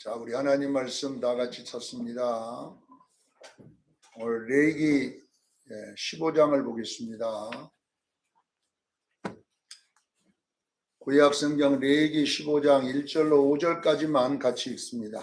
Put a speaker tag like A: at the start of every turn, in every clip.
A: 자, 우리 하나님 말씀 다 같이 찾습니다. 오늘 레위기 15장을 보겠습니다. 구약 성경 레위기 15장 1절로 5절까지만 같이 읽습니다.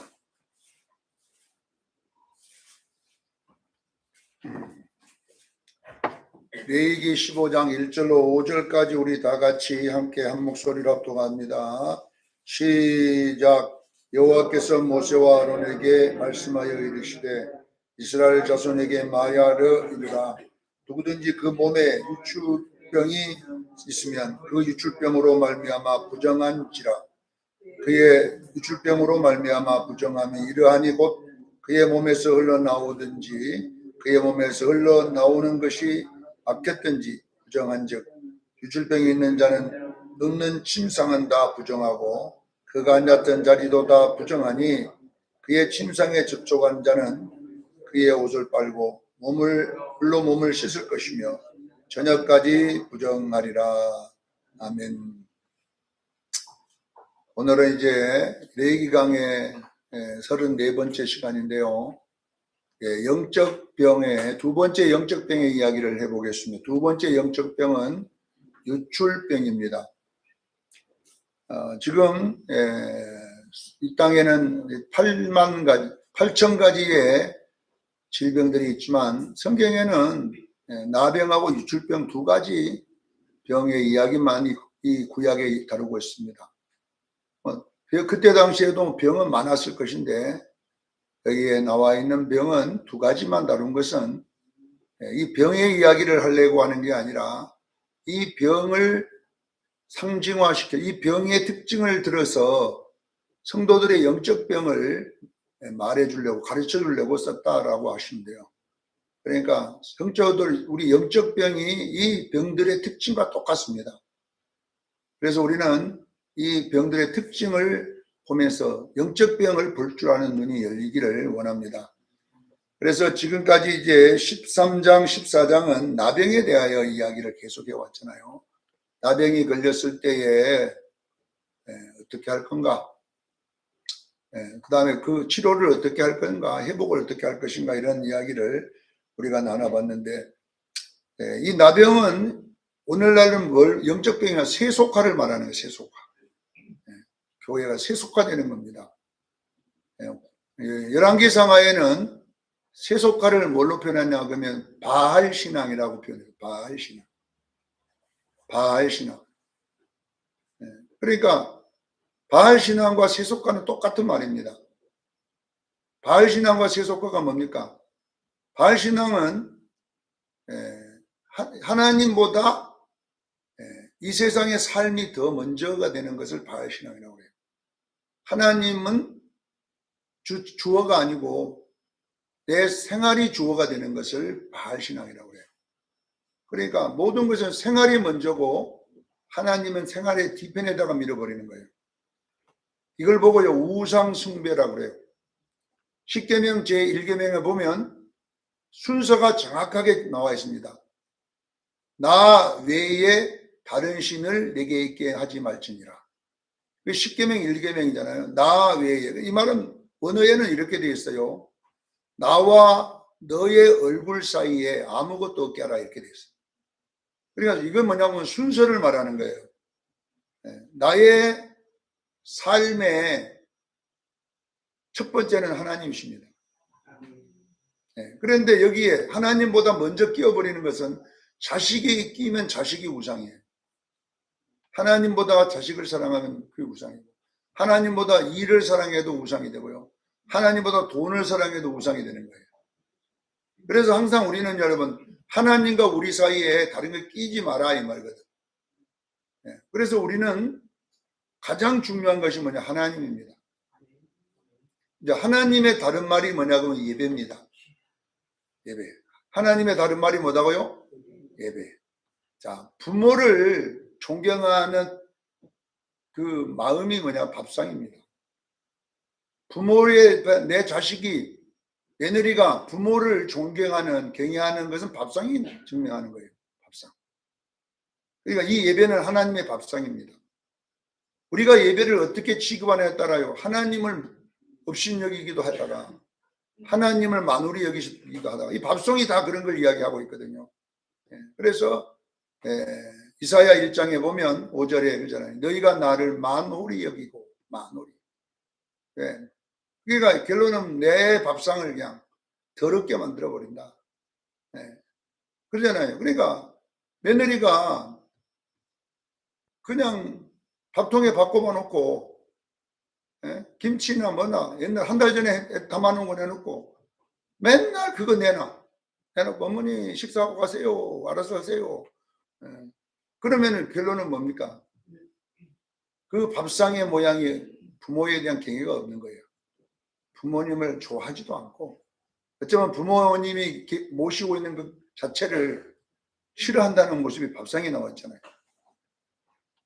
A: 레위기 15장 1절로 5절까지 우리 다 같이 함께 한 목소리로 합독합니다. 시작. 여호와께서 모세와 아론에게 말씀하여 이르시되 이스라엘 자손에게 말하여 이르라. 누구든지 그 몸에 유출병이 있으면 그 유출병으로 말미암아 부정한지라. 그의 유출병으로 말미암아 부정함이 이러하니 곧 그의 몸에서 흘러나오든지 그의 몸에서 흘러나오는 것이 악했든지 부정한즉 유출병이 있는 자는 눕는 침상은 다 부정하고 그가 앉았던 자리도 다 부정하니 그의 침상에 접촉한 자는 그의 옷을 빨고 물로 몸을 씻을 것이며 저녁까지 부정하리라. 아멘. 오늘은 이제 레위기강의 34번째 시간인데요. 영적 병의 두 번째 영적 병의 이야기를 해보겠습니다. 두 번째 영적 병은 유출병입니다. 지금 이 땅에는 8천 가지의 질병들이 있지만 성경에는 나병하고 유출병 두 가지 병의 이야기만 이 구약에 다루고 있습니다. 그때 당시에도 병은 많았을 것인데 여기에 나와 있는 병은 두 가지만 다룬 것은 이 병의 이야기를 하려고 하는 게 아니라 이 병을 상징화시켜 이 병의 특징을 들어서 성도들의 영적 병을 말해주려고 가르쳐주려고 썼다라고 하시면 돼요. 그러니까 성도들 우리 영적 병이 이 병들의 특징과 똑같습니다. 그래서 우리는 이 병들의 특징을 보면서 영적 병을 볼 줄 아는 눈이 열리기를 원합니다. 그래서 지금까지 이제 13장, 14장은 나병에 대하여 이야기를 계속해 왔잖아요. 나병이 걸렸을 때에 어떻게 할 건가? 그 다음에 그 치료를 어떻게 할 건가? 회복을 어떻게 할 것인가? 이런 이야기를 우리가 나눠봤는데 이 나병은 오늘날은 영적 병이나 세속화를 말하는 거예요. 세속화. 교회가 세속화되는 겁니다. 열왕기상하에는 세속화를 뭘로 표현하냐 그러면 바알 신앙이라고 표현해요. 바알 신앙. 바알 신앙. 그러니까 바알 신앙과 세속화는 똑같은 말입니다. 바알 신앙과 세속화가 뭡니까? 바알 신앙은 하나님보다 이 세상의 삶이 더 먼저가 되는 것을 바알 신앙이라고 해요. 하나님은 주어가 아니고 내 생활이 주어가 되는 것을 바알 신앙이라고 해요. 그러니까 모든 것은 생활이 먼저고 하나님은 생활의 뒤편에다가 밀어버리는 거예요. 이걸 보고요 우상 숭배라고 그래요. 십계명 제1계명에 보면 순서가 정확하게 나와 있습니다. 나 외에 다른 신을 내게 있게 하지 말지니라. 십계명 1계명이잖아요. 나 외에. 이 말은 원어에는 이렇게 되어 있어요. 나와 너의 얼굴 사이에 아무것도 없게 하라 이렇게 되어 있어요. 그러니까 이건 뭐냐면 순서를 말하는 거예요. 나의 삶의 첫 번째는 하나님이십니다. 그런데 여기에 하나님보다 먼저 끼어버리는 것은 자식이 끼면 자식이 우상이에요. 하나님보다 자식을 사랑하면 그게 우상이고 하나님보다 일을 사랑해도 우상이 되고요. 하나님보다 돈을 사랑해도 우상이 되는 거예요. 그래서 항상 우리는 여러분 하나님과 우리 사이에 다른 거 끼지 마라 이 말거든. 그래서 우리는 가장 중요한 것이 뭐냐 하나님입니다. 이제 하나님의 다른 말이 뭐냐고 예배입니다. 예배. 하나님의 다른 말이 뭐다고요? 예배. 자, 부모를 존경하는 그 마음이 뭐냐 밥상입니다. 부모의 내 자식이 며느리가 부모를 존경하는 경외하는 것은 밥상이 증명하는 거예요. 밥상. 그러니까 이 예배는 하나님의 밥상입니다. 우리가 예배를 어떻게 취급하느냐에 따라요. 하나님을 업신여기기도 하다가 하나님을 만홀히 여기기도 하다가 이 밥송이 다 그런 걸 이야기하고 있거든요. 그래서 이사야 1장에 보면 5절에 그러잖아요. 너희가 나를 만홀히 여기고 만홀히. 그러니까 결론은 내 밥상을 그냥 더럽게 만들어 버린다. 그러잖아요. 그러니까 며느리가 그냥 밥통에 밥 꼽아 놓고 김치나 뭐나 옛날 한 달 전에 담아놓은 거 내놓고 맨날 그거 내놓고 어머니 식사하고 가세요. 알아서 하세요. 그러면은 결론은 뭡니까? 그 밥상의 모양이 부모에 대한 경외가 없는 거예요. 부모님을 좋아하지도 않고 어쩌면 부모님이 모시고 있는 그 자체를 싫어한다는 모습이 밥상에 나왔잖아요.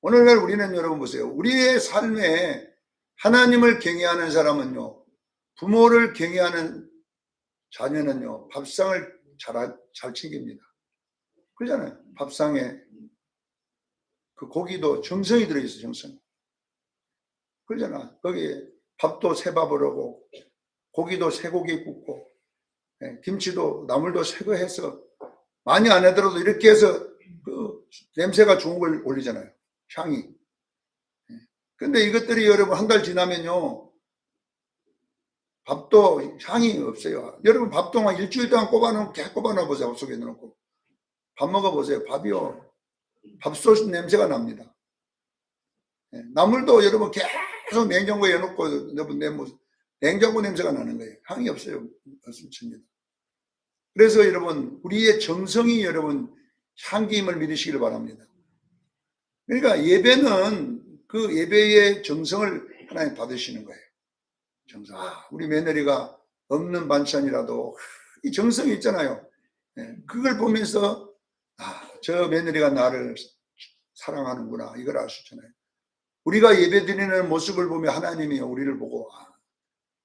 A: 오늘날 우리는 여러분 보세요. 우리의 삶에 하나님을 경외하는 사람은요, 부모를 경외하는 자녀는요, 밥상을 잘 챙깁니다. 그러잖아요. 밥상에 그 고기도 정성이 들어있어, 정성. 그러잖아. 거기에 밥도 새밥을 하고, 고기도 새고기 굽고, 김치도 나물도 새거 해서, 많이 안 하더라도 이렇게 해서 그 냄새가 좋은 걸 올리잖아요. 향이. 근데 이것들이 여러분 한 달 지나면요, 밥도 향이 없어요. 여러분 밥도 막 일주일 동안 꼽아놓아 보세요. 밥 속에 넣어놓고. 밥 먹어보세요. 밥이요. 밥솥 냄새가 납니다. 나물도 여러분 계속 냉장고에 넣어놓고 냉장고 냄새가 나는 거예요. 향이 없어요. 없습니다. 그래서 여러분 우리의 정성이 여러분 향기임을 믿으시기를 바랍니다. 그러니까 예배는 그 예배의 정성을 하나님 받으시는 거예요. 정성. 우리 며느리가 없는 반찬이라도 이 정성이 있잖아요. 그걸 보면서 저 며느리가 나를 사랑하는구나 이걸 알 수 있잖아요. 우리가 예배드리는 모습을 보며 하나님이 우리를 보고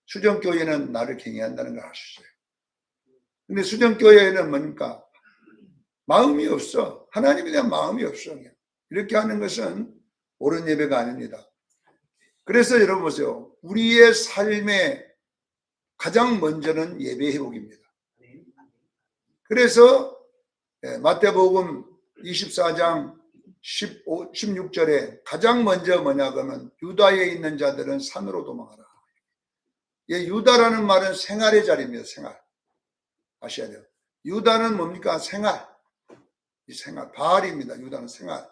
A: 수정교회는 나를 경외한다는 걸 알 수 있어요. 근데 수정교회는 뭡니까? 마음이 없어. 하나님에 대한 마음이 없어. 이렇게 하는 것은 옳은 예배가 아닙니다. 그래서 여러분 보세요. 우리의 삶의 가장 먼저는 예배 회복입니다. 그래서 마태복음 24장 16절에 가장 먼저 뭐냐 그러면 유다에 있는 자들은 산으로 도망하라. 유다라는 말은 생활의 자리입니다. 생활. 아셔야 돼요. 유다는 뭡니까? 생활. 이 생활. 바알입니다. 유다는 생활.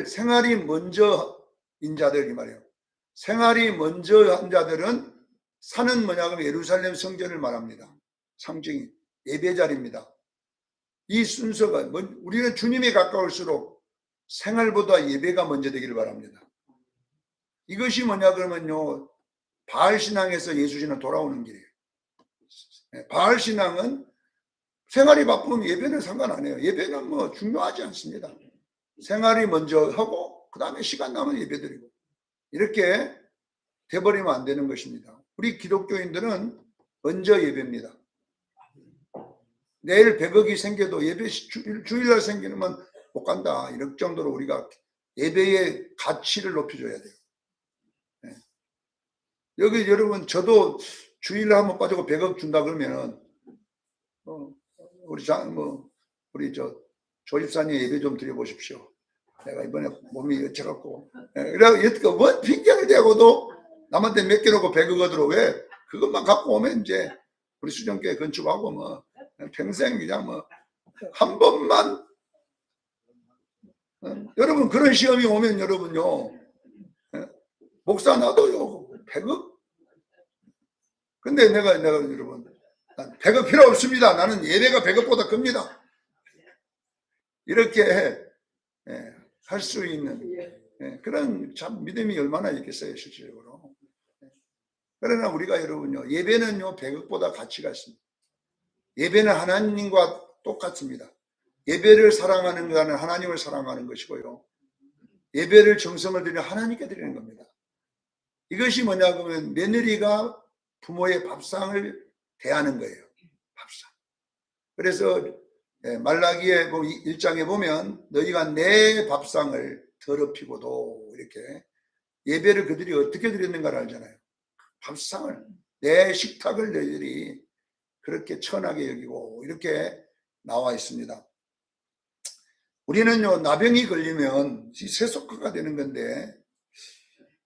A: 생활이 먼저인 자들 이 말이에요. 생활이 먼저 한 자들은 산은 뭐냐 그러면 예루살렘 성전을 말합니다. 상징이 예배 자리입니다. 이 순서가 우리는 주님에 가까울수록 생활보다 예배가 먼저 되기를 바랍니다. 이것이 뭐냐 그러면요. 바알 신앙에서 예수 신앙 돌아오는 길이에요. 바알 신앙은 생활이 바쁘면 예배는 상관 안 해요. 예배는 뭐 중요하지 않습니다. 생활이 먼저 하고 그 다음에 시간 나면 예배 드리고 이렇게 돼버리면 안 되는 것입니다. 우리 기독교인들은 먼저 예배입니다. 내일 100억이 생겨도 예배 주일날 생기면 못 간다. 이럴 정도로 우리가 예배의 가치를 높여줘야 돼요. 여기 여러분 저도 주일날 한번 빠지고 100억 준다 그러면은 우리 조 집사님 예배 좀 드려보십시오. 내가 이번에 몸이 여쳐갖고 그래서 뭔 핑계를 대고도 남한테 맡겨놓고 100억 얻으러 왜 그것만 갖고 오면 이제 우리 수정교회 건축하고 뭐 평생 그냥 뭐 한 번만 여러분 그런 시험이 오면 여러분요 목사 나도요 100억 근데 내가 여러분 100억 필요 없습니다. 나는 예배가 100억보다 큽니다. 이렇게 할 수 있는 그런 참 믿음이 얼마나 있겠어요 실질적으로. 그러나 우리가 여러분요 예배는요 100억보다 가치가 있습니다. 예배는 하나님과 똑같습니다. 예배를 사랑하는 것은 하나님을 사랑하는 것이고요. 예배를 정성을 들이는 하나님께 드리는 겁니다. 이것이 뭐냐 그러면 며느리가 부모의 밥상을 대하는 거예요. 밥상. 그래서 말라기의 1장에 보면 너희가 내 밥상을 더럽히고도 이렇게 예배를 그들이 어떻게 드렸는가를 알잖아요. 밥상을, 내 식탁을 너희들이 그렇게 천하게 여기고, 이렇게 나와 있습니다. 우리는요, 나병이 걸리면 세속화가 되는 건데,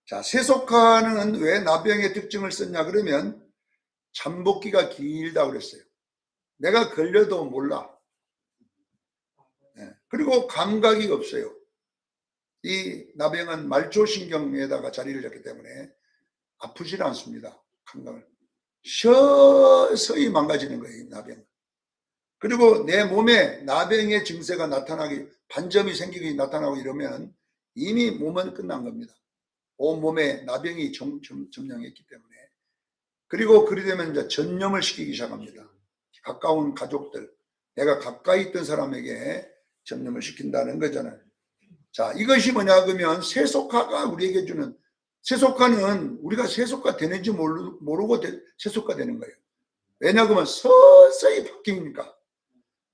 A: 자, 세속화는 왜 나병의 특징을 썼냐 그러면 잠복기가 길다고 그랬어요. 내가 걸려도 몰라. 그리고 감각이 없어요. 이 나병은 말초신경에다가 자리를 잡기 때문에 아프질 않습니다. 감각을. 서서히 망가지는 거예요, 이 나병. 그리고 내 몸에 나병의 증세가 나타나기, 반점이 생기기 나타나고 이러면 이미 몸은 끝난 겁니다. 온몸에 나병이 점령했기 때문에. 그리고 그리 되면 이제 전염을 시키기 시작합니다. 가까운 가족들, 내가 가까이 있던 사람에게 전염을 시킨다는 거잖아요. 자, 이것이 뭐냐 그러면 세속화가 우리에게 주는, 세속화는 우리가 세속화 되는지 모르고 세속화 되는 거예요. 왜냐 그러면 서서히 바뀌니까.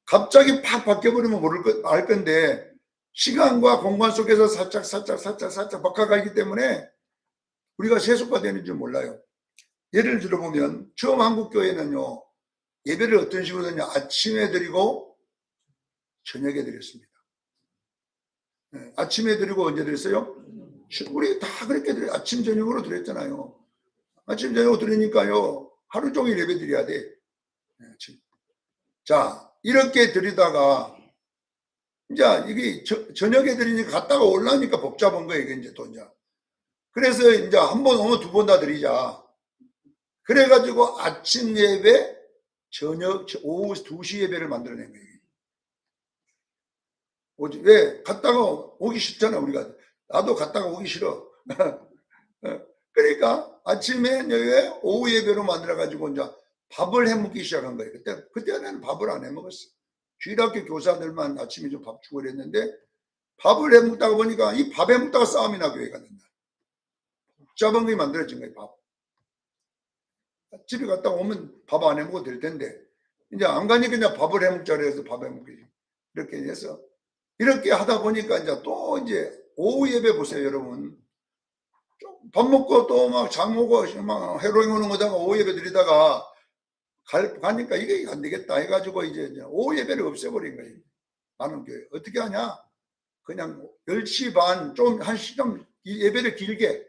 A: 갑자기 팍 바뀌어버리면 알 건데, 시간과 공간 속에서 살짝 바꿔가기 때문에 우리가 세속화 되는지 몰라요. 예를 들어보면 처음 한국교회는요, 예배를 어떤 식으로 드냐, 아침에 드리고 저녁에 드렸습니다. 아침에 드리고 언제 드렸어요? 우리 다 그렇게 드려요. 아침 저녁으로 드렸잖아요. 아침 저녁으로 드리니까요, 하루 종일 예배 드려야 돼. 자, 이렇게 드리다가 이제 이게 저녁에 드리니까 갔다가 올라오니까 복잡한 거예요. 이게 이제 또 이제. 그래서 이제 한 번 오면 두 번 다 드리자. 그래가지고 아침 예배, 저녁, 오후 2시 예배를 만들어낸 거예요. 왜? 갔다가 오기 싫잖아, 우리가. 나도 갔다가 오기 싫어. 그러니까 아침에 예배, 오후 예배로 만들어가지고 이제 밥을 해 먹기 시작한 거예요. 그때는 밥을 안 해 먹었어. 주일학교 교사들만 아침에 좀 밥 주고 그랬는데, 밥을 해 먹다가 보니까 이 밥에 먹다가 싸움이 나고 교회가 된다. 복잡한 게 만들어진 거예요, 밥. 집에 갔다 오면 밥 안 해 먹어도 될 텐데, 이제 안 가니까 그냥 밥을 해 먹자 그래서 밥 해 먹기. 이렇게 해서, 이렇게 하다 보니까 이제 또 이제 오후 예배 보세요, 여러분. 밥 먹고 또 막 장 오고 막 해로잉 오는 거다가 오후 예배 드리다가 가니까 이게 안 되겠다 해가지고 이제 오후 예배를 없애버린 거예요. 많은 교회. 어떻게 하냐? 그냥 10시 반, 좀 한 시간 예배를 길게.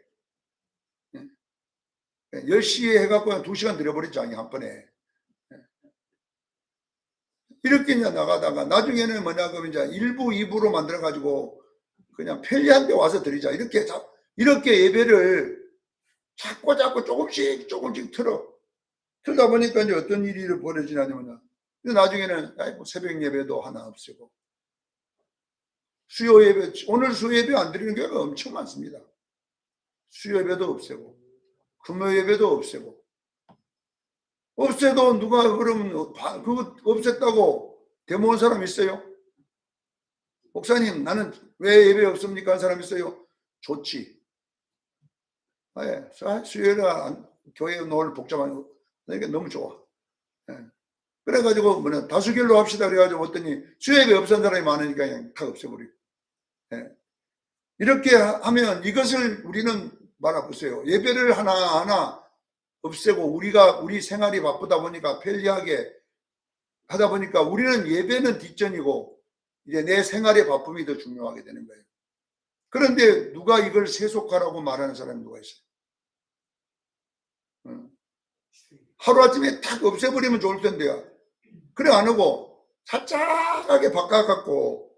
A: 10시에 해갖고 2시간 드려버렸죠, 한 번에. 이렇게 이제 나가다가 나중에는 뭐냐 그러면 이제 1부, 2부로 만들어가지고 그냥 편리한 데 와서 드리자. 이렇게 예배를 자꾸 조금씩 틀다 보니까 이제 어떤 일이 벌어지냐면, 나중에는 새벽 예배도 하나 없애고, 수요 예배, 오늘 수요 예배 안 드리는 경우가 엄청 많습니다. 수요 예배도 없애고, 금요 예배도 없애고, 없애도 누가 그러면 그거 없앴다고 데모한 사람 있어요? 목사님, 나는 왜 예배 없습니까? 한 사람 있어요? 좋지. 예, 수요일에 교회에 놓을 복잡한, 그러니까 너무 좋아. 예. 그래가지고, 다수결로 합시다. 그래가지고 어떠니, 수요예배 없앤 사람이 많으니까 그냥 다 없애버리고. 예. 이렇게 하면 이것을 우리는 말아보세요. 예배를 하나하나 없애고 우리 생활이 바쁘다 보니까 편리하게 하다 보니까 우리는 예배는 뒷전이고 이제 내 생활의 바쁨이 더 중요하게 되는 거예요. 그런데 누가 이걸 세속화라고 말하는 사람이 누가 있어요? 하루아침에 탁 없애버리면 좋을 텐데요. 그래 안 하고 살짝하게 바꿔갖고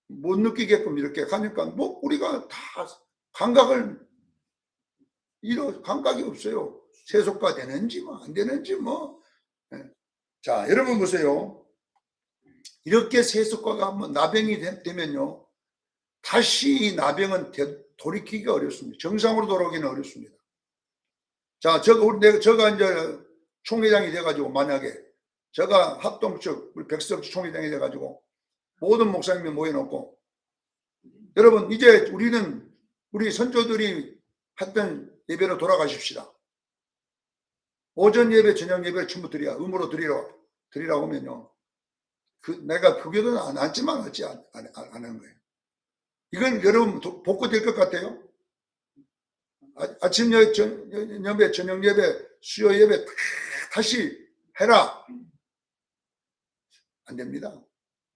A: 못 느끼게끔 이렇게 하니까 뭐 우리가 다 감각이 없어요. 세속화 되는지 뭐 안 되는지 뭐. 자, 여러분 보세요. 이렇게 세속화가 한번 나병이 되면요, 다시 이 나병은 돌이키기가 어렵습니다. 정상으로 돌아오기는 어렵습니다. 자, 저가 이제 총회장이 돼가지고 만약에 제가 합동 측 우리 백석 총회장이 돼가지고 모든 목사님이 모여놓고, 여러분 이제 우리 선조들이 했던 예배로 돌아가십시다. 오전 예배, 저녁 예배를 전부 음으로 드리라고 하면요, 내가 그 교도는 안 앉지만 어찌 안 하는 거예요. 이건 여러분 복구될 것 같아요? 아침 예배, 저녁 예배, 수요 예배 다시 해라. 안 됩니다.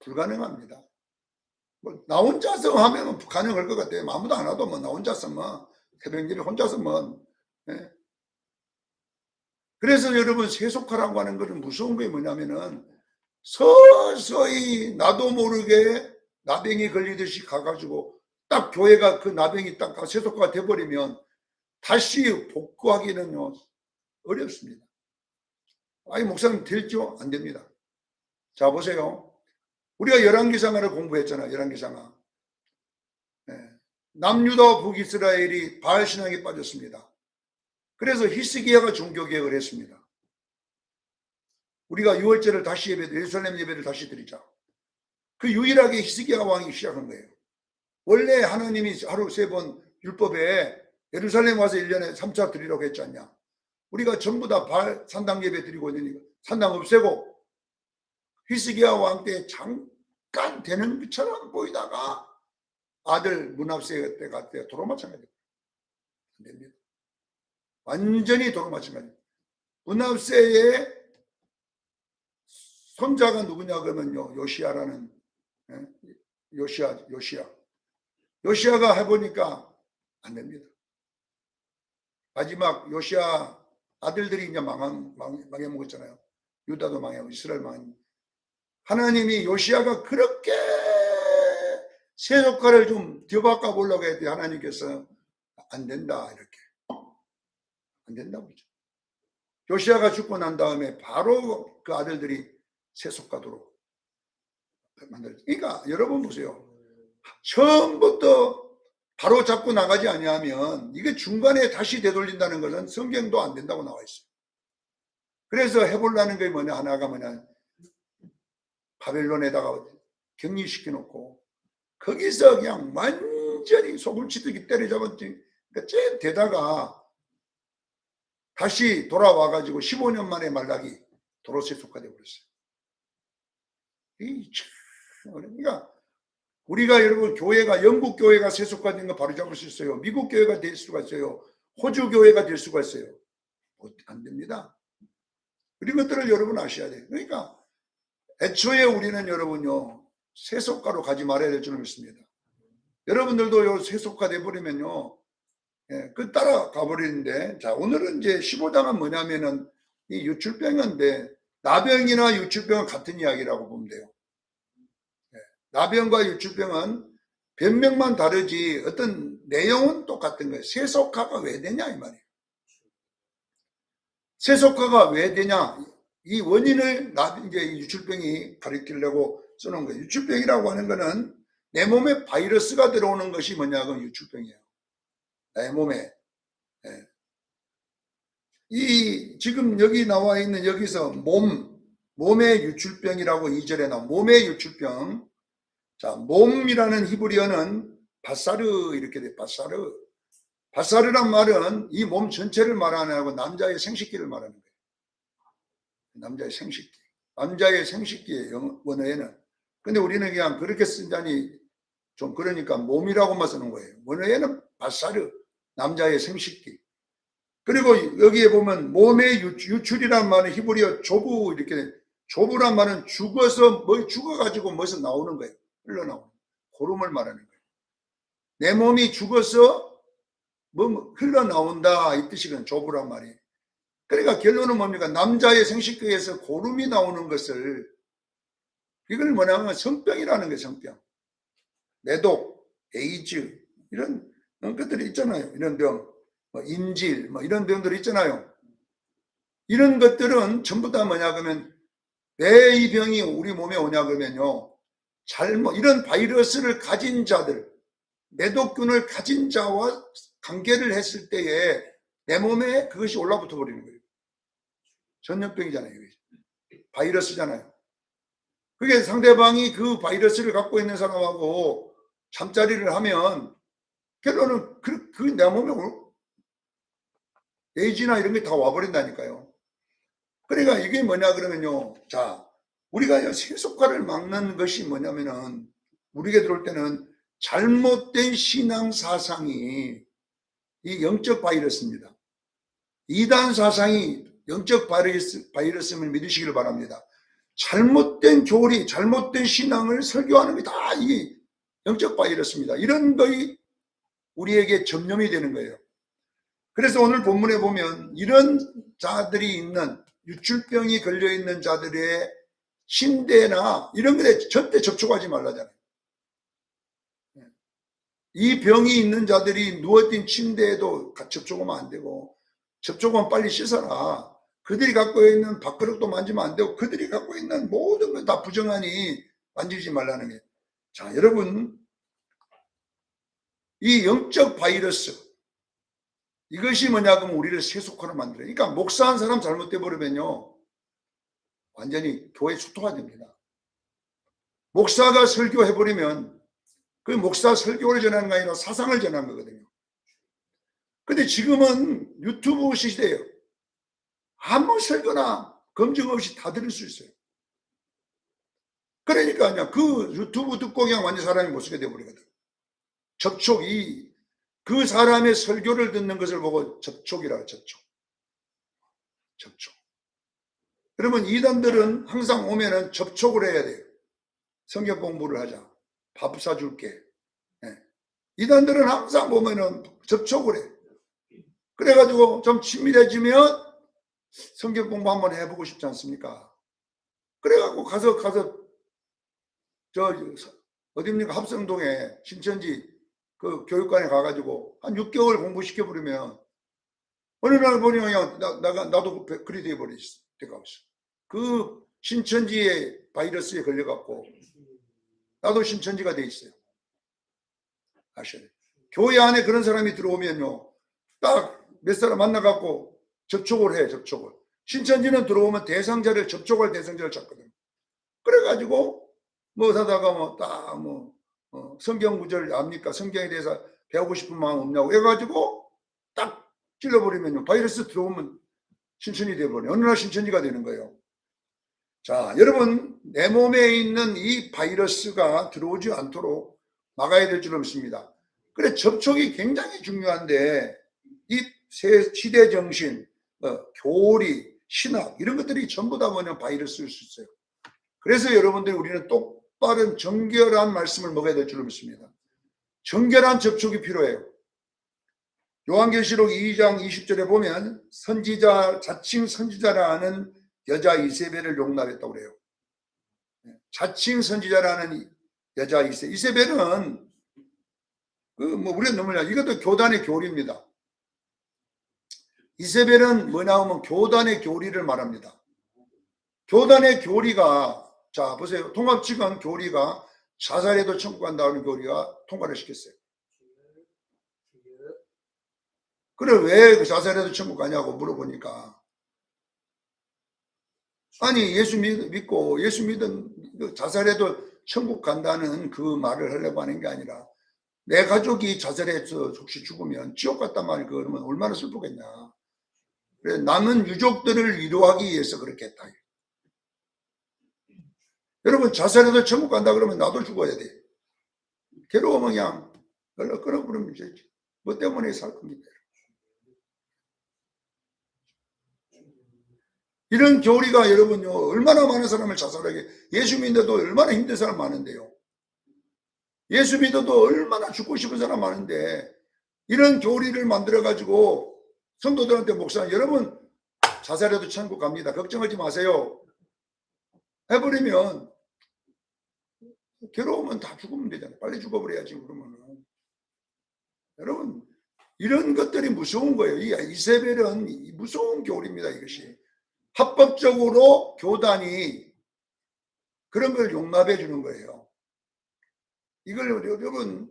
A: 불가능합니다. 뭐 나 혼자서 하면 가능할 것 같아요. 아무도 안 와도 뭐 나 혼자서 뭐 새벽 예배 혼자서 뭐. 예. 그래서 여러분 세속화라고 하는 것은 무서운 게 뭐냐면은 서서히 나도 모르게 나병이 걸리듯이 가가지고 딱 교회가 그 나병이 딱 세속화가 돼버리면 다시 복구하기는요 어렵습니다. 아니 목사님 될죠? 안 됩니다. 자 보세요. 우리가 열왕기상하를 공부했잖아요. 열왕기상하. 네. 남유다와 북이스라엘이 바알 신앙에 빠졌습니다. 그래서 히스기야가 종교개혁을 했습니다. 우리가 유월절을 다시 예rusalem 예배를 다시 드리자. 그 유일하게 히스기야 왕이 시작한 거예요. 원래 하나님이 하루 3번 율법에 예루살렘 와서 1년에 3차 드리라고 했지 않냐. 우리가 전부 다 바알 산당 예배 드리고 있으니까 산당 없애고 히스기야 왕 때 잠깐 되는 것처럼 보이다가 아들 문합세 때 갈 때 도로 마찬가지예요. 안 됩니다. 완전히 도로 마찬가지예요. 문합세의 손자가 누구냐 그러면요 요시야라는 요시야가 해보니까 안 됩니다. 마지막 요시야 아들들이 이제 망해먹었잖아요. 유다도 망해고 이스라엘 망해. 하나님이 요시야가 그렇게 세속화를 좀 뒤바꿔 보려고 했더니 하나님께서 안 된다 이렇게 안 된다고 그러죠. 요시야가 죽고 난 다음에 바로 그 아들들이 세속화도록 만들었죠. 그러니까 여러분 보세요. 처음부터 바로 잡고 나가지 아니하면 이게 중간에 다시 되돌린다는 것은 성경도 안 된다고 나와 있어요. 그래서 해보려는 게 뭐냐 하나가 뭐냐 바벨론에다가 격리시켜 놓고 거기서 그냥 완전히 소금치듯이 때려잡았지. 그러니까 되다가 다시 돌아와가지고 15년 만에 말라기 도로 세속화되어 버렸어요. 그러니까 우리가 여러분 교회가 영국 교회가 세속화된 거 바로 잡을 수 있어요. 미국 교회가 될 수가 있어요. 호주 교회가 될 수가 있어요. 안 됩니다. 이런 것들을 여러분 아셔야 돼요. 그러니까 애초에 우리는 여러분요 세속화로 가지 말아야 될 줄 믿습니다. 여러분들도 요 세속화돼 버리면요 그 따라가 버리는데, 자 오늘은 이제 15장은 뭐냐면은 이 유출병인데 나병이나 유출병은 같은 이야기라고 보면 돼요. 나병과 유출병은 변명만 다르지 어떤 내용은 똑같은 거예요. 세속화가 왜 되냐 이 말이에요. 세속화가 왜 되냐 이 원인을 이제 유출병이 가리키려고 써놓은 거예요. 유출병이라고 하는 거는 내 몸에 바이러스가 들어오는 것이 뭐냐면 유출병이에요. 내 몸에. 이 지금 여기 나와 있는 여기서 몸의 유출병이라고 2절에 나온 몸의 유출병. 자, 몸이라는 히브리어는 바사르 이렇게 돼. 바사르란 말은 이 몸 전체를 말하는 하고 남자의 생식기를 말하는 거예요. 남자의 생식기. 남자의 생식기의 원어에는. 근데 우리는 그냥 그렇게 쓴다니 좀 그러니까 몸이라고만 쓰는 거예요. 원어에는 바사르, 남자의 생식기. 그리고 여기에 보면 몸의 유출이란 말은 히브리어 조부 이렇게 조부란 말은 죽어가지고 뭐서 나오는 거예요. 흘러나오는 고름을 말하는 거예요. 내 몸이 죽어서 뭐 흘러나온다 이 뜻이거든 조부란 말이. 그러니까 결론은 뭡니까? 남자의 생식기에서 고름이 나오는 것을 이걸 뭐냐면 성병이라는 거예요. 성병. 매독, 에이즈 이런 것들이 있잖아요. 이런 병. 인질 이런 병들이 있잖아요. 이런 것들은 전부 다 뭐냐 그러면 왜 이 병이 우리 몸에 오냐 그러면요 이런 바이러스를 가진 자들, 매독균을 가진 자와 관계를 했을 때에 내 몸에 그것이 올라붙어 버리는 거예요. 전염병이잖아요. 바이러스잖아요. 그게 상대방이 그 바이러스를 갖고 있는 사람하고 잠자리를 하면 결론은 내 몸에 에이즈나 이런 게 다 와버린다니까요. 그러니까 이게 뭐냐 그러면요. 자, 우리가 세속화를 막는 것이 뭐냐면은, 우리에게 들어올 때는 잘못된 신앙 사상이 이 영적 바이러스입니다. 이단 사상이 영적 바이러스임을 믿으시기를 바랍니다. 잘못된 교리, 잘못된 신앙을 설교하는 게 다 이 영적 바이러스입니다. 이런 것이 우리에게 전염이 되는 거예요. 그래서 오늘 본문에 보면 이런 자들이 있는, 유출병이 걸려있는 자들의 침대나 이런 것에 절대 접촉하지 말라잖아요. 이 병이 있는 자들이 누워있던 침대에도 접촉하면 안 되고, 접촉하면 빨리 씻어라. 그들이 갖고 있는 밥그릇도 만지면 안 되고, 그들이 갖고 있는 모든 걸 다 부정하니 만지지 말라는 게. 자, 여러분, 이 영적 바이러스, 이것이 뭐냐면 우리를 세속화로 만들어요. 그러니까 목사한 사람 잘못돼 버리면요, 완전히 교회 수토가 됩니다. 목사가 설교해버리면 그 목사 설교를 전하는 게 아니라 사상을 전하는 거거든요. 근데 지금은 유튜브 시대예요. 아무 설교나 검증 없이 다 들을 수 있어요. 그러니까 그 유튜브 듣고 그냥 완전 사람이 못 쓰게 돼버리거든. 접촉이, 그 사람의 설교를 듣는 것을 보고 접촉이라고. 접촉. 그러면 이단들은 항상 오면은 접촉을 해야 돼요. 성경 공부를 하자, 밥 사줄게. 이단들은 항상 보면은 접촉을 해. 그래가지고 좀 친밀해지면 성경 공부 한번 해보고 싶지 않습니까? 그래갖고 가서 저 어딥니까, 합성동에 신천지 그 교육관에 가가지고 한 6개월 공부시켜 버리면 어느 날 보니 그냥 나도 그리 돼버렸어. 그 신천지의 바이러스에 걸려갖고 나도 신천지가 돼 있어요. 아셔야 돼요. 교회 안에 그런 사람이 들어오면요, 딱 몇 사람 만나갖고 접촉을 해. 신천지는 들어오면 대상자를, 접촉할 대상자를 찾거든. 그래가지고 뭐 하다가 성경 구절 압니까? 성경에 대해서 배우고 싶은 마음 없냐고 해가지고 딱 찔러버리면요, 바이러스 들어오면 신천이 돼버려요. 어느 날 신천지가 되는 거예요. 자, 여러분, 내 몸에 있는 이 바이러스가 들어오지 않도록 막아야 될 줄 믿습니다. 그래, 접촉이 굉장히 중요한데 이 시대 정신, 교리, 신학 이런 것들이 전부 다 뭐냐, 바이러스일 수 있어요. 그래서 여러분들이, 우리는 똑바른 정결한 말씀을 먹어야 될 줄 믿습니다. 정결한 접촉이 필요해요. 요한계시록 2장 20절에 보면 자칭 선지자라는 여자 이세벨을 용납했다고 그래요. 자칭 선지자라는 여자 이세벨은 우리가 너무, 이것도 교단의 교리입니다. 이세벨은 뭐냐 하면 교단의 교리를 말합니다. 교단의 교리가, 자 보세요, 통합측은 교리가 자살해도 천국 간다는 교리가 통과를 시켰어요. 그래, 왜 자살해도 천국 가냐고 물어보니까, 아니 예수 믿고 예수 믿은 자살해도 천국 간다는 그 말을 하려고 하는 게 아니라, 내 가족이 자살해서 혹시 죽으면 지옥 갔단 말이야. 그러면 얼마나 슬프겠냐. 그래, 남은 유족들을 위로하기 위해서 그렇게 했다. 여러분, 자살해도 천국 간다 그러면 나도 죽어야 돼. 괴로우면 그냥 끌어버리면 되지. 뭐 때문에 살 겁니까? 이런 교리가 여러분요, 얼마나 많은 사람을 자살하게, 예수 믿는데도 얼마나 힘든 사람 많은데요. 예수 믿어도 얼마나 죽고 싶은 사람 많은데, 이런 교리를 만들어가지고 성도들한테, 목사님, 여러분 자살해도 천국 갑니다, 걱정하지 마세요 해버리면, 괴로우면 다 죽으면 되잖아요. 빨리 죽어버려야지. 그러면은 여러분, 이런 것들이 무서운 거예요. 이 이세벨은 무서운 교리입니다. 이것이 합법적으로 교단이 그런 걸 용납해 주는 거예요. 이걸 여러분,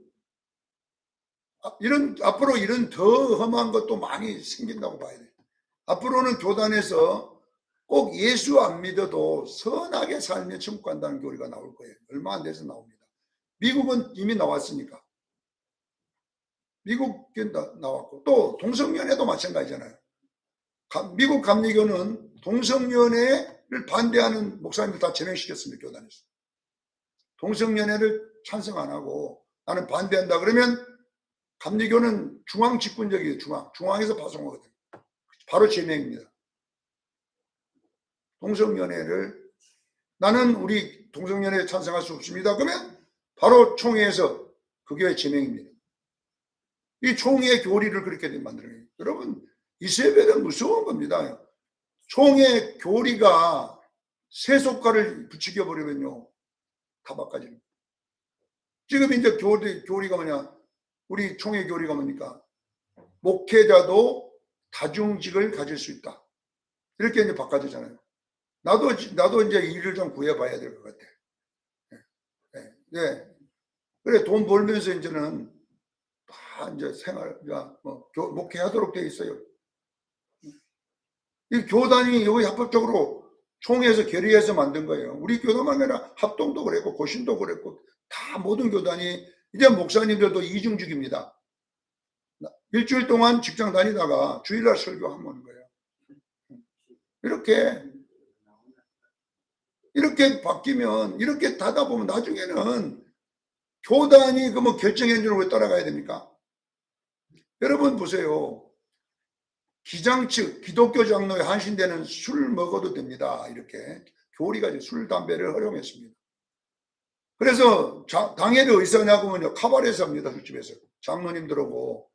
A: 앞으로 이런 더 험한 것도 많이 생긴다고 봐야 돼요. 앞으로는 교단에서 꼭 예수 안 믿어도 선하게 살면 천국 간다는 교리가 나올 거예요. 얼마 안 돼서 나옵니다. 미국은 이미 나왔으니까. 미국은 나왔고, 또 동성연애도 마찬가지잖아요. 미국 감리교는 동성연애를 반대하는 목사님들 다 제명시켰습니다. 교단에서. 동성연애를 찬성 안 하고 나는 반대한다 그러면 감리교는 중앙 집권적이에요. 중앙에서 파송하거든요. 바로 제명입니다. 동성연애를 나는 우리 동성연애에 찬성할 수 없습니다. 그러면 바로 총회에서 그 교회 제명입니다. 이 총회 교리를 그렇게 만들어요. 여러분 이세벨은 무서운 겁니다. 총회 교리가 세속가를 부추겨 버리면요 다 바꿔집니다. 지금 이제 교리가 뭐냐? 우리 총회 교리가 뭡니까? 목회자도 다중직을 가질 수 있다. 이렇게 이제 바꿔지잖아요. 나도 이제 일을 좀 구해봐야 될 것 같아. 네. 그래 돈 벌면서 이제는 다 이제 생활가 목회하도록 돼 있어요. 이 교단이 여기 합법적으로 총회에서 결의해서 만든 거예요. 우리 교단만 아니라 합동도 그랬고 고신도 그랬고 다 모든 교단이 이제 목사님들도 이중직입니다. 일주일 동안 직장 다니다가 주일날 설교하면 거예요. 이렇게 바뀌면 이렇게 다다 보면 나중에는 교단이 그 뭐 결정해주는 왜 따라가야 됩니까? 여러분 보세요. 기장 측 기독교 장로의 한신대는 술 먹어도 됩니다. 이렇게 교리가 술 담배를 허용했습니다. 그래서 당회를 의사냐고면요 카바레에서 합니다. 술집에서 장로님들하고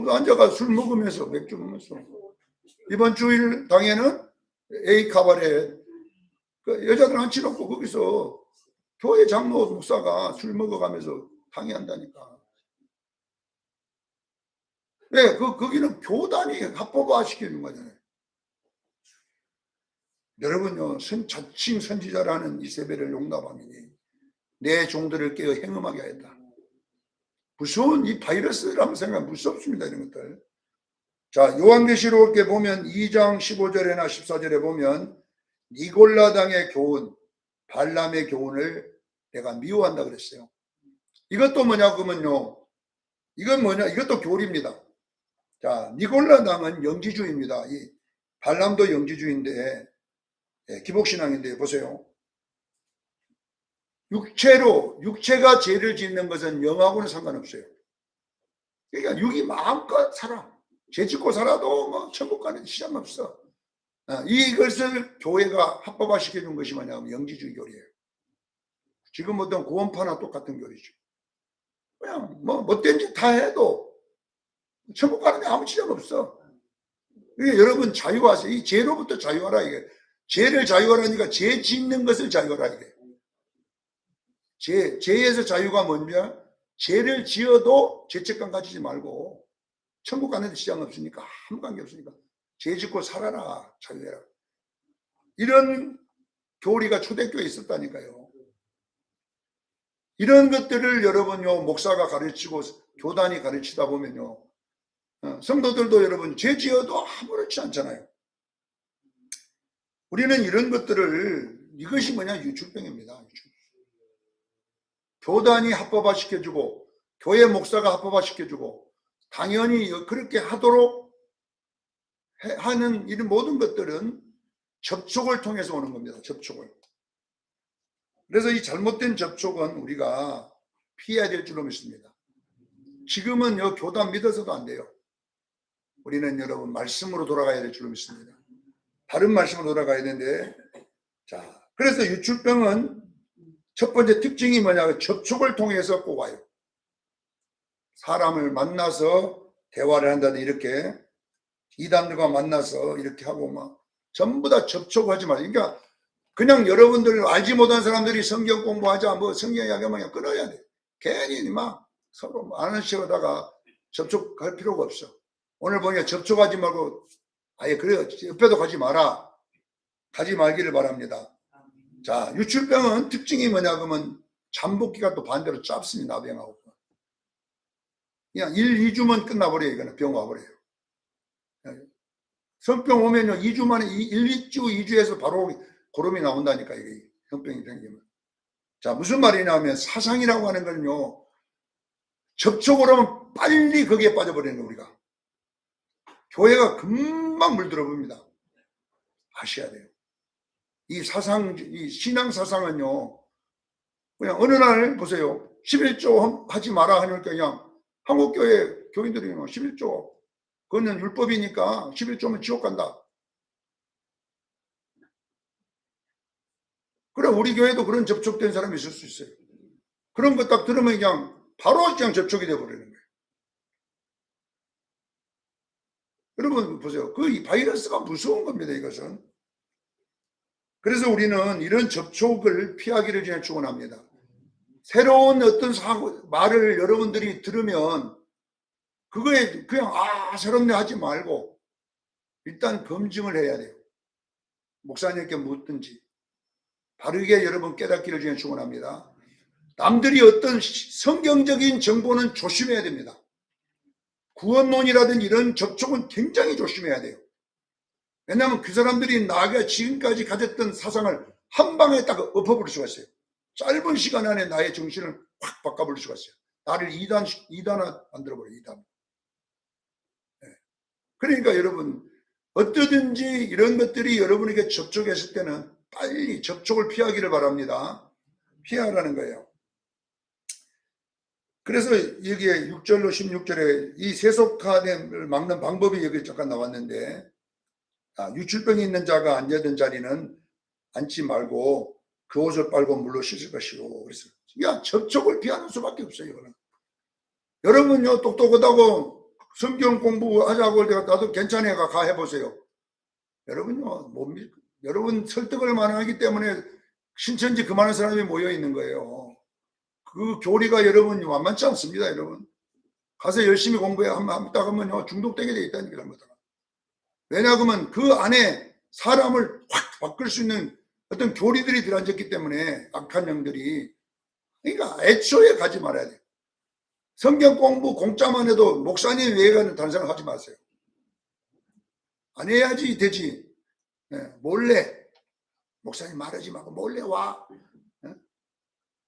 A: 앉아가 술 먹으면서 맥주 먹으면서 이번 주일 당회는 A 카바레 그 여자들 앉혀놓고 거기서 교회 장로 목사가 술 먹어가면서 강의한다니까. 네, 거기는 교단이 합법화 시키는 거잖아요. 여러분요, 자칭 선지자라는 이세벨을 용납하니 내 종들을 깨어 행음하게 하였다. 무서운 이 바이러스라는 생각 무섭습니다, 이런 것들. 자, 요한계시록에 보면 2장 15절이나 14절에 보면 니골라당의 교훈, 발람의 교훈을 내가 미워한다 그랬어요. 이것도 뭐냐 그러면요. 이건 뭐냐? 이것도 교리입니다. 자, 니골라당은 영지주의입니다. 이 발람도 영지주의인데 기복신앙인데 보세요. 육체가 죄를 짓는 것은 영하고는 상관없어요. 그러니까 육이 마음껏 살아. 죄 짓고 살아도 뭐 천국 가는 시간 없어. 이것을 교회가 합법화시켜준 것이 뭐냐면 영지주의 교리예요. 지금 어떤 구원파나 똑같은 교리죠. 그냥 뭐 못된 짓 다 해도 천국 가는 데 아무 지장 없어. 그러니까 여러분 자유하세요. 이 죄로부터 자유하라 이게. 죄를 자유하라니까 죄 짓는 것을 자유하라 이게. 죄에서 자유가 뭐냐? 죄를 지어도 죄책감 가지지 말고 천국 가는 데 지장 없으니까 아무 관계 없으니까 죄 짓고 살아라 자유해라. 이런 교리가 초대교회에 있었다니까요. 이런 것들을 여러분요 목사가 가르치고 교단이 가르치다 보면요 성도들도 여러분 죄 지어도 아무렇지 않잖아요. 우리는 이런 것들을 이것이 뭐냐 유출병입니다. 교단이 합법화 시켜주고 교회 목사가 합법화 시켜주고 당연히 그렇게 하도록 하는 이런 모든 것들은 접촉을 통해서 오는 겁니다. 접촉을. 그래서 이 잘못된 접촉은 우리가 피해야 될 줄로 믿습니다. 지금은 교단 믿어서도 안 돼요. 우리는 여러분 말씀으로 돌아가야 될 줄로 믿습니다. 다른 말씀으로 돌아가야 되는데 자 그래서 유출병은 첫 번째 특징이 뭐냐 접촉을 통해서 꼭 와요. 사람을 만나서 대화를 한다든지 이렇게 이단들과 만나서 이렇게 하고 막 전부 다 접촉하지 말아요. 그러니까 그냥 여러분들 알지 못한 사람들이 성경 공부하자 뭐 성경 이야기하면 끊어야 돼. 괜히 막 서로 아는 척하다가 접촉할 필요가 없어. 오늘 보니까 접촉하지 말고 아예 그래 옆에도 가지 마라. 가지 말기를 바랍니다. 자 유출병은 특징이 뭐냐 그러면 잠복기가 또 반대로 짧습니다. 나병하고 그냥 1, 2주면 끝나버려요. 이거는 병 와버려요. 성병 오면요 2주 만에 1, 2주에서 바로 고름이 나온다니까 이게 성병이 생기면. 자 무슨 말이냐면 사상이라고 하는 거는요 접촉을 하면 빨리 거기에 빠져버리는 거 우리가. 교회가 금방 물들어 봅니다. 아셔야 돼요. 이 사상, 이 신앙 사상은요, 그냥 어느 날 보세요. 11조 하지 마라 하니까 그냥 한국교회 교인들이 11조, 그거는 율법이니까 11조면 지옥 간다. 그럼 우리 교회도 그런 접촉된 사람이 있을 수 있어요. 그런 거 딱 들으면 그냥 바로 그냥 접촉이 돼버리는 거예요. 여러분 보세요. 이 바이러스가 무서운 겁니다, 이것은. 그래서 우리는 이런 접촉을 피하기를 그냥 축원합니다. 새로운 어떤 말을 여러분들이 들으면 그거에 그냥 새롭네 하지 말고 일단 검증을 해야 돼요. 목사님께 묻든지 바르게 여러분 깨닫기를 그냥 축원합니다. 남들이 어떤 성경적인 정보는 조심해야 됩니다. 구원론이라든지 이런 접촉은 굉장히 조심해야 돼요. 왜냐하면 그 사람들이 나가 지금까지 가졌던 사상을 한 방에 딱 엎어버릴 수가 있어요. 짧은 시간 안에 나의 정신을 확 바꿔버릴 수가 있어요. 나를 이단화 만들어버려요. 이단. 네. 그러니까 여러분 어떠든지 이런 것들이 여러분에게 접촉했을 때는 빨리 접촉을 피하기를 바랍니다. 피하라는 거예요. 그래서 여기에 6절로 16절에 이 세속화를 막는 방법이 여기 잠깐 나왔는데, 유출병이 있는 자가 앉아있던 자리는 앉지 말고 그 옷을 빨고 물로 씻을 것이고, 그래서 접촉을 피하는 수밖에 없어요. 이거는. 여러분요 똑똑하다고 성경 공부하자고 나도 괜찮아가 가 해보세요. 여러분요 못 믿. 여러분 설득을 많이 하기 때문에 신천지 그 많은 사람이 모여 있는 거예요. 그 교리가 여러분 만만치 않습니다. 여러분 가서 열심히 공부해 한번 딱 하면요 중독되게 돼 있다는 겁니다. 왜냐하면 그 안에 사람을 확 바꿀 수 있는 어떤 교리들이 들어앉았기 때문에 악한 영들이. 그러니까 애초에 가지 말아야 돼요. 성경 공부 공짜만 해도 목사님 외에는 다른 사람 하지 마세요. 안 해야지 되지. 몰래 목사님 말하지 말고 몰래 와.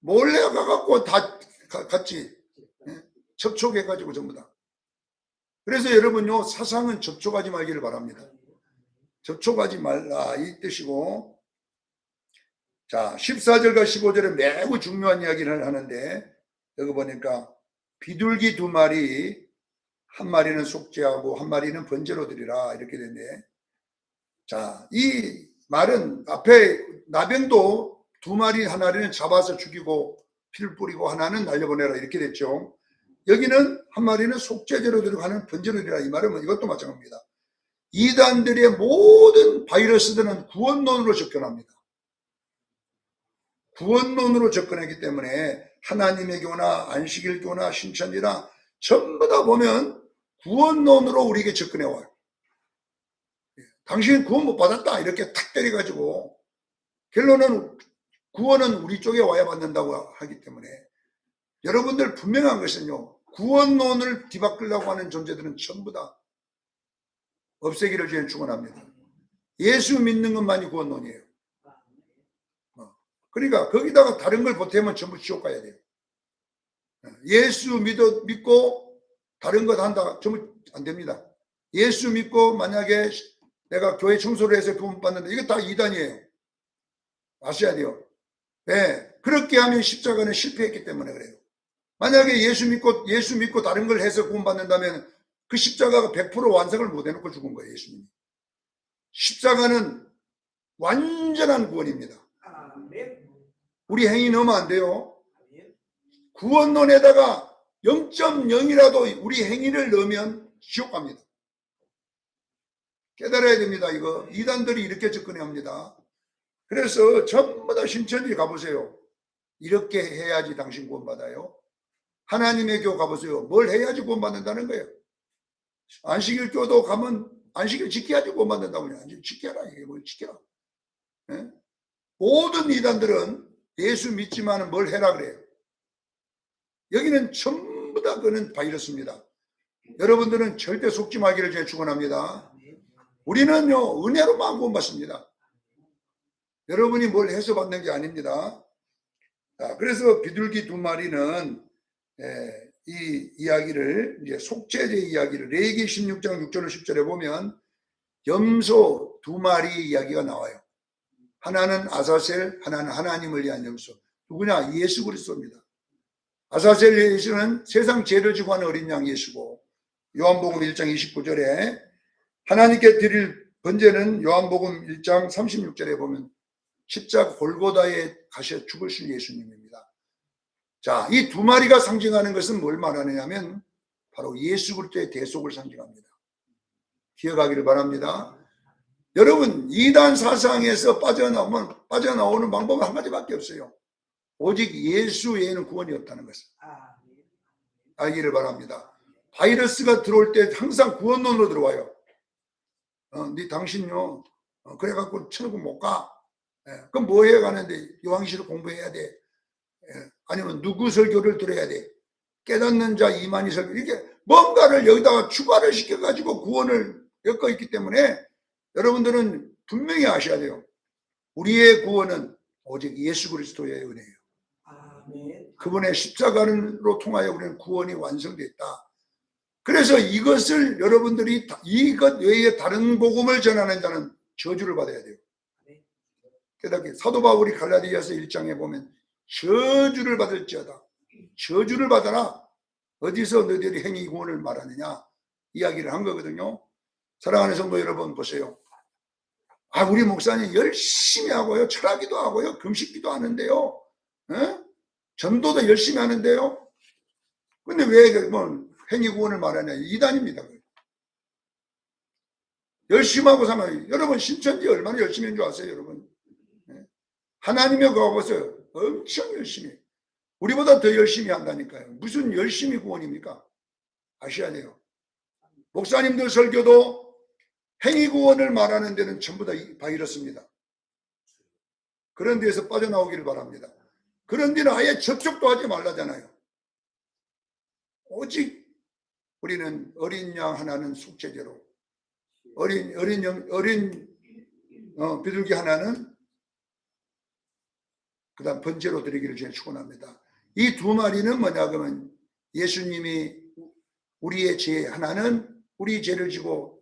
A: 몰래 가갖고 다 같이 접촉해가지고 전부 다. 그래서 여러분요 사상은 접촉하지 말기를 바랍니다. 접촉하지 말라 이 뜻이고, 자 14절과 15절에 매우 중요한 이야기를 하는데, 여기 보니까 비둘기 2마리, 한 마리는 속죄하고 한 마리는 번제로 드리라 이렇게 됐네. 자, 이 말은 앞에 나병도 2마리 하나는 잡아서 죽이고 피를 뿌리고 하나는 날려보내라 이렇게 됐죠. 여기는 한 마리는 속죄제로 드리고 하나는 번제로 드리라 이 말은 이것도 마찬가지입니다. 이단들의 모든 바이러스들은 구원론으로 접근합니다. 구원론으로 접근하기 때문에 하나님의 교나 안식일 교나 신천지나 전부 다 보면 구원론으로 우리에게 접근해 와요. 당신은 구원 못 받았다 이렇게 탁 때려가지고, 결론은 구원은 우리 쪽에 와야 받는다고 하기 때문에 여러분들 분명한 것은요, 구원론을 뒤바꾸려고 하는 존재들은 전부 다 없애기를 저희는 축원합니다. 예수 믿는 것만이 구원론이에요. 그러니까 거기다가 다른 걸 보태면 전부 지옥 가야 돼요. 예수 믿고 다른 것 한다 전부 안 됩니다. 예수 믿고 만약에 내가 교회 청소를 해서 구원 받는다, 이거 다 이단이에요. 아셔야 돼요. 네, 그렇게 하면 십자가는 실패했기 때문에 그래요. 만약에 예수 믿고 다른 걸 해서 구원 받는다면 그 십자가가 100% 완성을 못 해놓고 죽은 거예요. 예수님이. 십자가는 완전한 구원입니다. 우리 행위 넣으면 안 돼요. 구원론에다가 0.0이라도 우리 행위를 넣으면 지옥 갑니다. 깨달아야 됩니다. 이거 이단들이 이렇게 접근해야 합니다. 그래서 전부 다 신천지 가보세요. 이렇게 해야지 당신 구원받아요. 하나님의 교 가보세요. 뭘 해야지 구원받는다는 거예요. 안식일 교도 가면 안식일 지켜야지 구원받는다고 그냥 지켜라. 이게 뭘 지켜라. 네? 모든 이단들은 예수 믿지만 뭘 해라 그래요. 여기는 전부 다 그는 바이러스입니다. 여러분들은 절대 속지 말기를 제가 축원합니다. 우리는요 은혜로만 구원받습니다. 여러분이 뭘 해서 받는 게 아닙니다. 자, 그래서 비둘기 2마리는 이 이야기를 이제 속죄제 이야기를 레위기 16장 6절로 10절에 보면 염소 2마리 이야기가 나와요. 하나는 아사셀, 하나는 하나님을 위한 염소. 누구냐? 예수 그리스도입니다. 아사셀 예수는 세상 죄를 지고 하는 어린 양 예수고, 요한복음 1장 29절에 하나님께 드릴 번제는 요한복음 1장 36절에 보면 십자가 골고다에 가셔 죽으실 예수님입니다. 자, 이 두 마리가 상징하는 것은 뭘 말하느냐면 바로 예수 그리스도의 대속을 상징합니다. 기억하기를 바랍니다. 여러분, 이단 사상에서 빠져나오는 방법은 한 가지밖에 없어요. 오직 예수 외에는 구원이 없다는 것을 알기를 바랍니다. 바이러스가 들어올 때 항상 구원론으로 들어와요. 당신요, 그래갖고 천국 못 가. 그럼 뭐 해야 가는데? 요한계시록 공부해야 돼. 아니면 누구 설교를 들어야 돼. 깨닫는 자 이만희 설교. 이렇게 뭔가를 여기다가 추가를 시켜가지고 구원을 엮어 있기 때문에 여러분들은 분명히 아셔야 돼요. 우리의 구원은 오직 예수 그리스도의 은혜예요. 그분의 십자가로 통하여 우리는 구원이 완성됐다. 그래서 이것을 여러분들이 이것 외에 다른 복음을 전하는 자는 저주를 받아야 돼요. 깨닫게 사도 바울이 갈라디아서 1장에 보면 저주를 받을지어다. 저주를 받아라. 어디서 너희들이 행위 구원을 말하느냐 이야기를 한 거거든요. 사랑하는 성도 여러분 보세요. 우리 목사님 열심히 하고요. 철학기도 하고요. 금식기도 하는데요. 전도도 열심히 하는데요. 근데 왜 행위 구원을 말하냐. 이단입니다. 열심히 하고 사면 여러분 신천지 얼마나 열심히 한 줄 아세요, 여러분? 하나님의 가보세요. 엄청 열심히. 우리보다 더 열심히 한다니까요. 무슨 열심히 구원입니까? 아셔야 돼요. 목사님들 설교도 행위 구원을 말하는 데는 전부 다 바이러스입니다. 그런 데에서 빠져나오기를 바랍니다. 그런 데는 아예 접촉도 하지 말라잖아요. 오직 우리는 어린 양 하나는 속죄제로, 비둘기 하나는 그다음 번제로 드리기를 저는 축원합니다. 이 두 마리는 뭐냐 그러면 예수님이 우리의 죄 하나는 우리 죄를 지고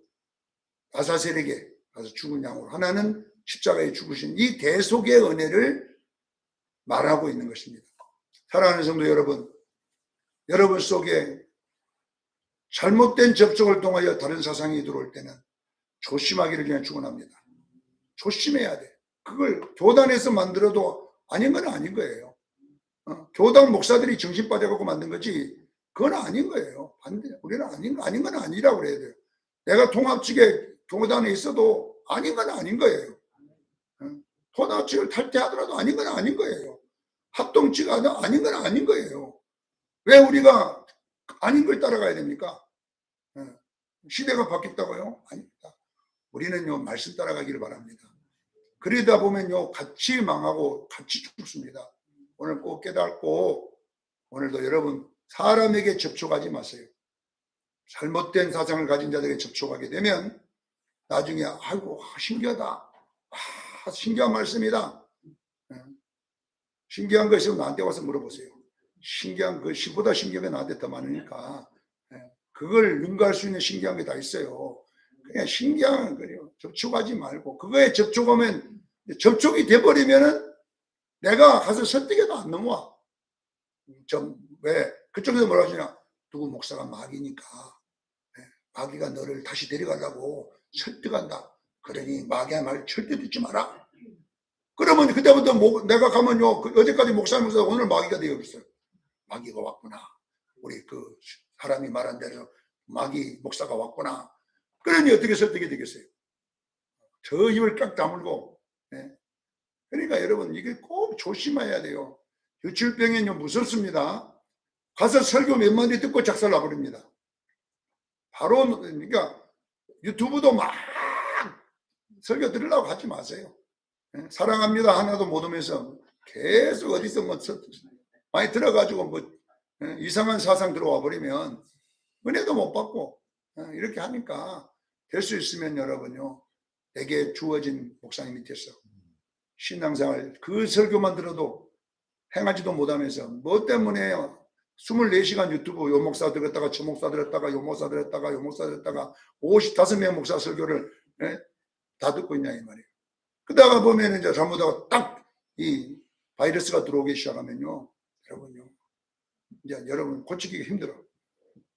A: 아사셀에게 가서 죽은 양으로, 하나는 십자가에 죽으신 이 대속의 은혜를 말하고 있는 것입니다. 사랑하는 성도 여러분, 여러분 속에 잘못된 접촉을 통하여 다른 사상이 들어올 때는 조심하기를 그냥 축원합니다. 조심해야 돼. 그걸 교단에서 만들어도 아닌 건 아닌 거예요. 교단 목사들이 정신 빠져갖고 만든 거지 그건 아닌 거예요. 우리는 아닌 건 아니라고 그래야 돼요. 내가 통합측에 교단에 있어도 아닌 건 아닌 거예요. 통합측을 탈퇴하더라도 아닌 건 아닌 거예요. 합동측가 아닌 건 아닌 거예요. 왜 우리가 아닌 걸 따라가야 됩니까? 시대가 바뀌었다고요? 아닙니다. 우리는요 말씀 따라가기를 바랍니다. 그러다 보면요 같이 망하고 같이 죽습니다. 오늘 꼭 깨닫고 오늘도 여러분 사람에게 접촉하지 마세요. 잘못된 사상을 가진 자들에게 접촉하게 되면 나중에 아이고 신기하다. 신기한 말씀이다. 신기한 거 있으면 나한테 와서 물어보세요. 신기한 것보다 신기한 게 나한테 더 많으니까 그걸 능가할 수 있는 신기한 게 다 있어요. 그냥 신기한 거예요. 접촉하지 말고 그거에 접촉하면 접촉이 돼버리면은 내가 가서 설득해도 안 넘어와. 왜 그쪽에서 뭐라 하시냐? 누구 목사가 마귀니까 마귀가 너를 다시 데려가려고 설득한다. 그러니 마귀의 말 절대 듣지 마라. 그러면 그때부터 내가 가면요 어제까지 목사님께서 오늘 마귀가 되어버렸어요. 마귀가 왔구나. 우리 그 사람이 말한 대로 마귀 목사가 왔구나. 그러니 어떻게 설득이 되겠어요? 저 입을 깍 다물고. 그러니까 여러분 이게 꼭 조심해야 돼요. 유출병은요 무섭습니다. 가서 설교 몇 마디 듣고 작살나버립니다. 바로 그러니까 유튜브도 막 설교 들으려고 하지 마세요. 사랑합니다 하나도 못 오면서 계속 어디서 많이 들어가지고 이상한 사상 들어와 버리면 은혜도 못 받고 이렇게 하니까 될 수 있으면 여러분요 내게 주어진 목사님 밑에서 신앙생활 그 설교만 들어도 행하지도 못하면서 뭐 때문에요 24시간 유튜브 요 목사 들었다가 저 목사 들었다가 요 목사 들었다가 요 목사 들었다가 55명 목사 설교를 다 듣고 있냐 이 말이에요. 그러다가 보면 이제 잘못하고 딱 이 바이러스가 들어오기 시작하면요 여러분요 이제 여러분 고치기가 힘들어.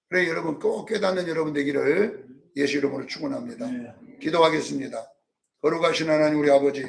A: 그래 여러분 꼭 깨닫는 여러분 되기를 예수 이름으로 축원합니다. 기도하겠습니다. 거룩하신 하나님 우리 아버지,